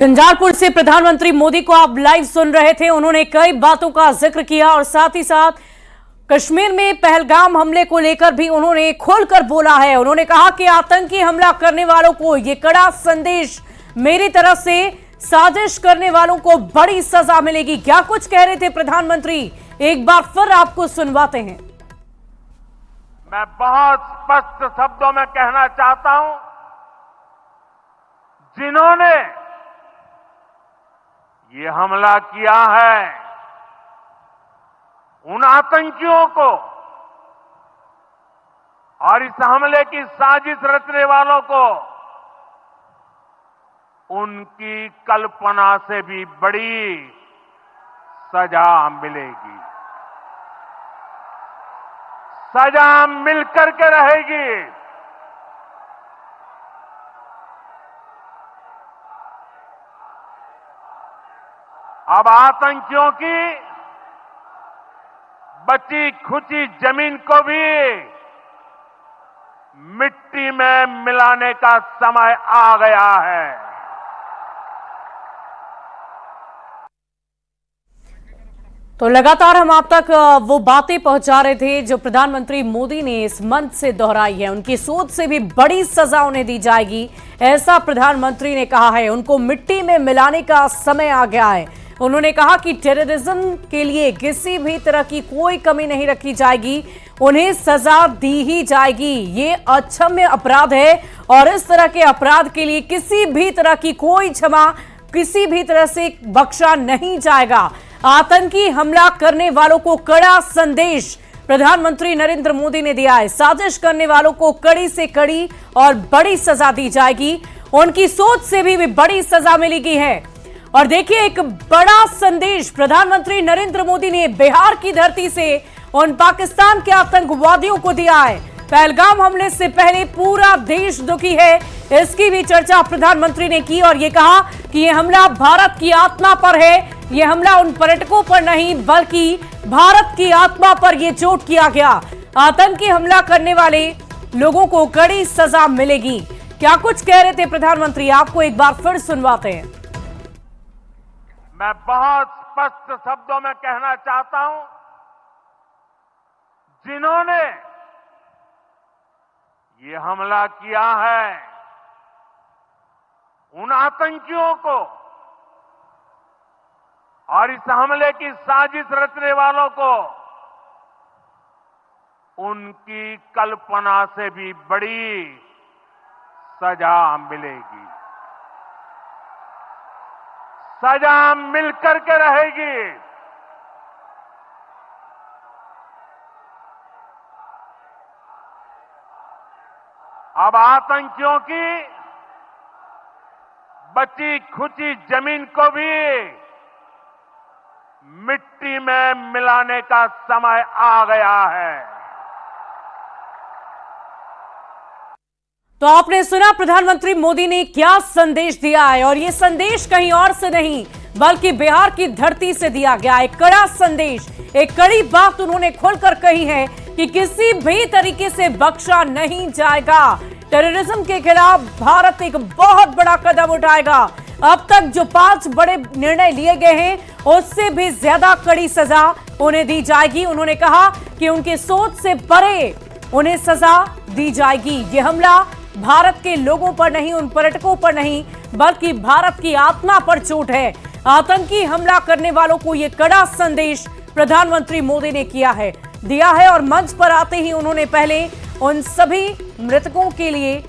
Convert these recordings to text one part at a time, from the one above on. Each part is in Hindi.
झंझारपुर से प्रधानमंत्री मोदी को आप लाइव सुन रहे थे। उन्होंने कई बातों का जिक्र किया और साथ ही साथ कश्मीर में पहलगाम हमले को लेकर भी उन्होंने खोलकर बोला है। उन्होंने कहा कि आतंकी हमला करने वालों को ये कड़ा संदेश मेरी तरफ से, साजिश करने वालों को बड़ी सजा मिलेगी। क्या कुछ कह रहे थे प्रधानमंत्री, एक बार फिर आपको सुनवाते हैं। मैं बहुत स्पष्ट शब्दों में कहना चाहता हूं, जिन्होंने ये हमला किया है उन आतंकियों को और इस हमले की साजिश रचने वालों को उनकी कल्पना से भी बड़ी सजा मिलेगी। सजा मिलकर के रहेगी। अब आतंकियों की बची खुची जमीन को भी मिट्टी में मिलाने का समय आ गया है। तो लगातार हम आप तक वो बातें पहुंचा रहे थे जो प्रधानमंत्री मोदी ने इस मंच से दोहराई है। उनकी सोच से भी बड़ी सजा उन्हें दी जाएगी, ऐसा प्रधानमंत्री ने कहा है। उनको मिट्टी में मिलाने का समय आ गया है। उन्होंने कहा कि टेररिज्म के लिए किसी भी तरह की कोई कमी नहीं रखी जाएगी, उन्हें सजा दी ही जाएगी। ये अक्षम्य अपराध है और इस तरह के अपराध के लिए किसी भी तरह की कोई क्षमा किसी भी तरह से बख्शा नहीं जाएगा। आतंकी हमला करने वालों को कड़ा संदेश प्रधानमंत्री नरेंद्र मोदी ने दिया है। साजिश करने वालों को कड़ी से कड़ी और बड़ी सजा दी जाएगी। उनकी सोच से भी बड़ी सजा मिलेगी है। और देखिए, एक बड़ा संदेश प्रधानमंत्री नरेंद्र मोदी ने बिहार की धरती से उन पाकिस्तान के आतंकवादियों को दिया है। पहलगाम हमले से पहले पूरा देश दुखी है, इसकी भी चर्चा प्रधानमंत्री ने की और ये कहा कि ये हमला भारत की आत्मा पर है। ये हमला उन पर्यटकों पर नहीं बल्कि भारत की आत्मा पर ये चोट किया गया। आतंकी हमला करने वाले लोगों को कड़ी सजा मिलेगी। क्या कुछ कह रहे थे प्रधानमंत्री, आपको एक बार फिर सुनवाते हैं। मैं बहुत स्पष्ट शब्दों में कहना चाहता हूं, जिन्होंने ये हमला किया है उन आतंकियों को और इस हमले की साजिश रचने वालों को उनकी कल्पना से भी बड़ी सजा मिलेगी। सजा मिलकर के रहेगी। अब आतंकियों की बची खुची जमीन को भी मिट्टी में मिलाने का समय आ गया है। तो आपने सुना प्रधानमंत्री मोदी ने क्या संदेश दिया है और ये संदेश कहीं और से नहीं बल्कि बिहार की धरती से दिया गया। एक कड़ा संदेश, एक कड़ी बात उन्होंने खोलकर कही है कि किसी भी तरीके से बख्शा नहीं जाएगा। टेररिज्म के खिलाफ भारत एक बहुत बड़ा कदम उठाएगा। अब तक जो 5 बड़े निर्णय लिए गए हैं उससे भी ज्यादा कड़ी सजा उन्हें दी जाएगी। उन्होंने कहा कि उनकी सोच से परे उन्हें सजा दी जाएगी। ये हमला भारत के लोगों पर नहीं, उन पर्यटकों पर नहीं बल्कि भारत की आत्मा पर चोट है। आतंकी हमला करने वालों को यह कड़ा संदेश प्रधानमंत्री मोदी ने दिया है और मंच पर आते ही उन्होंने पहले उन सभी मृतकों के लिए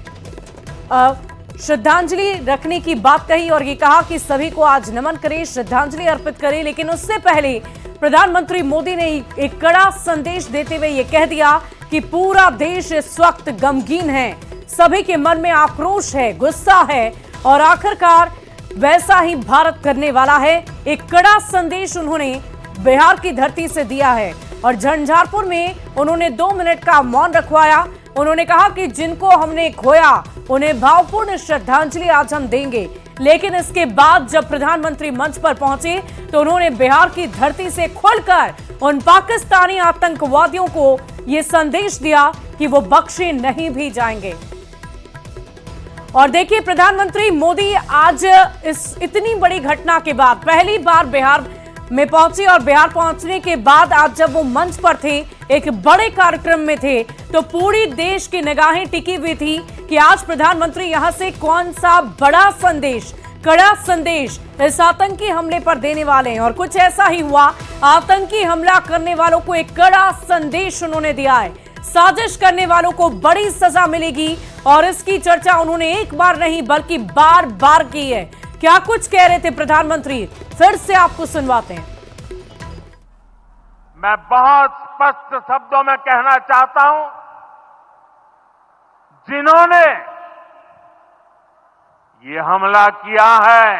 श्रद्धांजलि रखने की बात कही और ये कहा कि सभी को आज नमन करें, श्रद्धांजलि अर्पित करें। लेकिन उससे पहले प्रधानमंत्री मोदी ने एक कड़ा संदेश देते हुए ये कह दिया कि पूरा देश इस वक्त गमगीन है, सभी के मन में आक्रोश है, गुस्सा है और आखिरकार वैसा ही भारत करने वाला है। एक कड़ा संदेश उन्होंने बिहार की धरती से दिया है और झंझारपुर में उन्होंने 2 मिनट का मौन रखवाया। उन्होंने कहा कि जिनको हमने खोया उन्हें भावपूर्ण श्रद्धांजलि आज हम देंगे। लेकिन इसके बाद जब प्रधानमंत्री मंच पर पहुंचे तो उन्होंने बिहार की धरती से खुलकर उन पाकिस्तानी आतंकवादियों को ये संदेश दिया कि वो बख्शे नहीं भी जाएंगे। और देखिए, प्रधानमंत्री मोदी आज इस इतनी बड़ी घटना के बाद पहली बार बिहार में पहुंचे और बिहार पहुंचने के बाद आज जब वो मंच पर थे, एक बड़े कार्यक्रम में थे, तो पूरी देश की निगाहें टिकी हुई थी कि आज प्रधानमंत्री यहां से कौन सा बड़ा संदेश, कड़ा संदेश इस आतंकी हमले पर देने वाले हैं। और कुछ ऐसा ही हुआ। आतंकी हमला करने वालों को एक कड़ा संदेश उन्होंने दिया है। साजिश करने वालों को बड़ी सजा मिलेगी और इसकी चर्चा उन्होंने एक बार नहीं बल्कि बार बार की है। क्या कुछ कह रहे थे प्रधानमंत्री, फिर से आपको सुनवाते हैं। मैं बहुत स्पष्ट शब्दों में कहना चाहता हूं, जिन्होंने ये हमला किया है,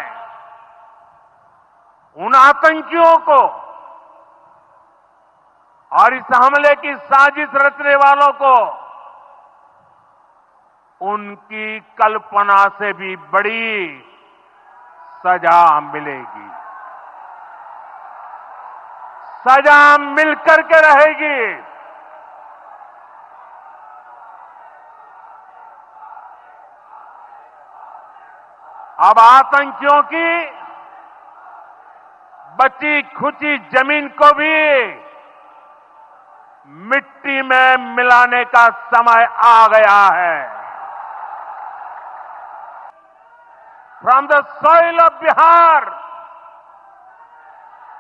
उन आतंकियों को और इस हमले की साजिश रचने वालों को उनकी कल्पना से भी बड़ी सजा मिलेगी। सजा मिलकर के रहेगी। अब आतंकियों की बची खुची जमीन को भी मिट्टी में मिलाने का समय आ गया है। From the soil of Bihar,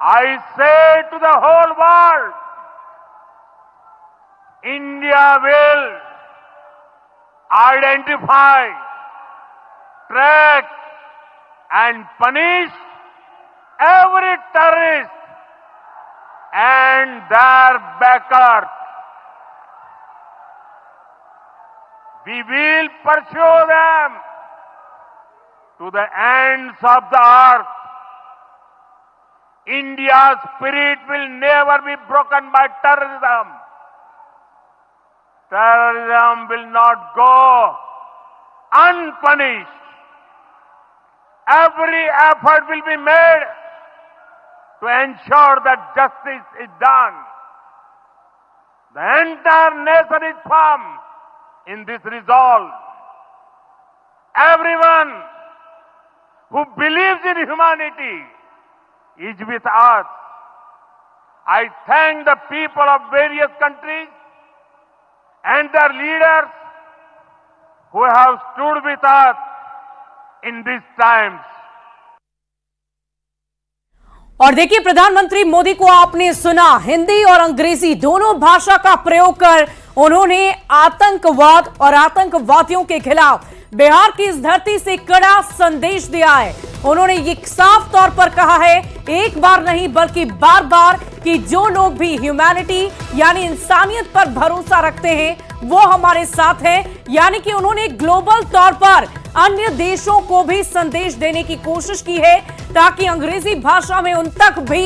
I say to the whole world, India will identify, track and punish every terrorist and their backers. We will pursue them to the ends of the earth. India's spirit will never be broken by terrorism. Terrorism will not go unpunished. Every effort will be made to ensure that justice is done. The entire nation is firm in this resolve. Everyone who believes in humanity is with us. I thank the people of various countries and their leaders who have stood with us in these times. और देखिए, प्रधानमंत्री मोदी को आपने सुना, हिंदी और अंग्रेजी दोनों भाषा का प्रयोग कर उन्होंने आतंकवाद और आतंकवादियों के खिलाफ बिहार की इस धरती से कड़ा संदेश दिया है। उन्होंने ये साफ तौर पर कहा है, एक बार नहीं बल्कि बार बार, कि जो लोग भी ह्यूमैनिटी यानी इंसानियत पर भरोसा रखते हैं वो हमारे साथ हैं। यानी कि उन्होंने ग्लोबल तौर पर अन्य देशों को भी संदेश देने की कोशिश की है ताकि अंग्रेजी भाषा में उन तक भी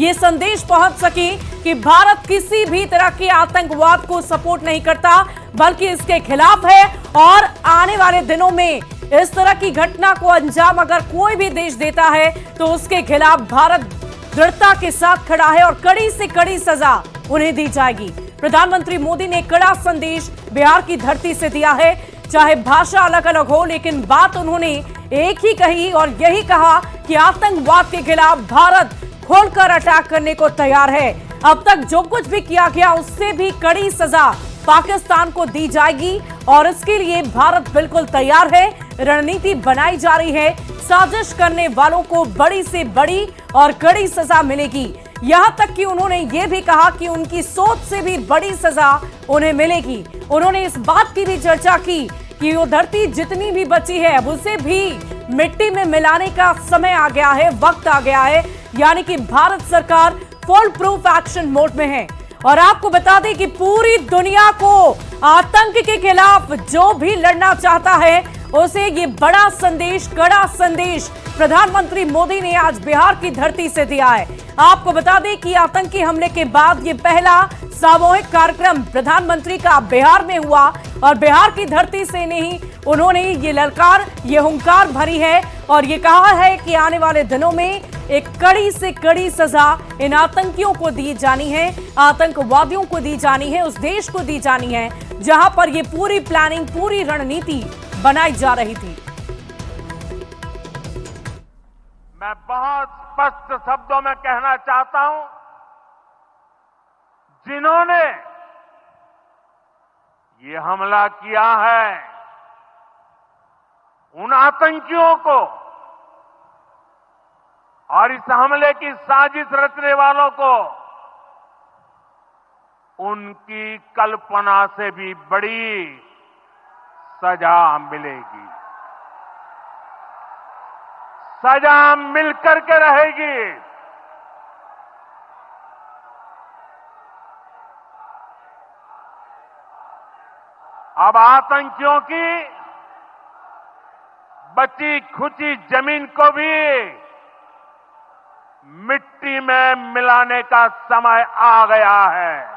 ये संदेश पहुंच सके कि भारत किसी भी तरह के आतंकवाद को सपोर्ट नहीं करता बल्कि इसके खिलाफ है। और आने वाले दिनों में इस तरह की घटना को अंजाम अगर कोई भी देश देता है तो उसके खिलाफ भारत दृढ़ता के साथ खड़ा है और कड़ी से कड़ी सजा उन्हें दी जाएगी। प्रधानमंत्री मोदी ने कड़ा संदेश बिहार की धरती से दिया है। चाहे भाषा अलग अलग हो, लेकिन बात उन्होंने एक ही कही और यही कहा कि आतंकवाद के खिलाफ भारत खोलकर अटैक करने को तैयार है। अब तक जो कुछ भी किया गया उससे भी कड़ी सजा पाकिस्तान को दी जाएगी और इसके लिए भारत बिल्कुल तैयार है। रणनीति बनाई जा रही है, साजिश करने वालों को बड़ी से बड़ी और कड़ी सजा मिलेगी। यहां तक कि उन्होंने ये भी कहा कि उनकी सोच से भी बड़ी सजा उन्हें मिलेगी। उन्होंने इस बात की भी चर्चा की कि वो धरती जितनी भी बची है अब उसे भी मिट्टी में मिलाने का समय आ गया है, वक्त आ गया है। यानी कि भारत सरकार फुल प्रूफ एक्शन मोड में है। और आपको बता दें कि पूरी दुनिया को आतंक के खिलाफ जो भी लड़ना चाहता है उसे ये बड़ा संदेश, कड़ा संदेश प्रधानमंत्री मोदी ने आज बिहार की धरती से दिया है। आपको बता दें कि आतंकी हमले के बाद ये पहला सामूहिक कार्यक्रम प्रधानमंत्री का बिहार में हुआ और बिहार की धरती से नहीं उन्होंने ये ललकार, ये हुंकार भरी है और ये कहा है कि आने वाले दिनों में एक कड़ी से कड़ी सजा इन आतंकियों को दी जानी है, आतंकवादियों को दी जानी है, उस देश को दी जानी है जहां पर ये पूरी प्लानिंग, पूरी रणनीति बनाई जा रही थी। मैं बहुत स्पष्ट शब्दों में कहना चाहता हूं, जिन्होंने ये हमला किया है, उन आतंकियों को और इस हमले की साजिश रचने वालों को उनकी कल्पना से भी बड़ी सजा मिलेगी। सजा मिलकर के रहेगी। अब आतंकियों की बची खुची जमीन को भी मिट्टी में मिलाने का समय आ गया है।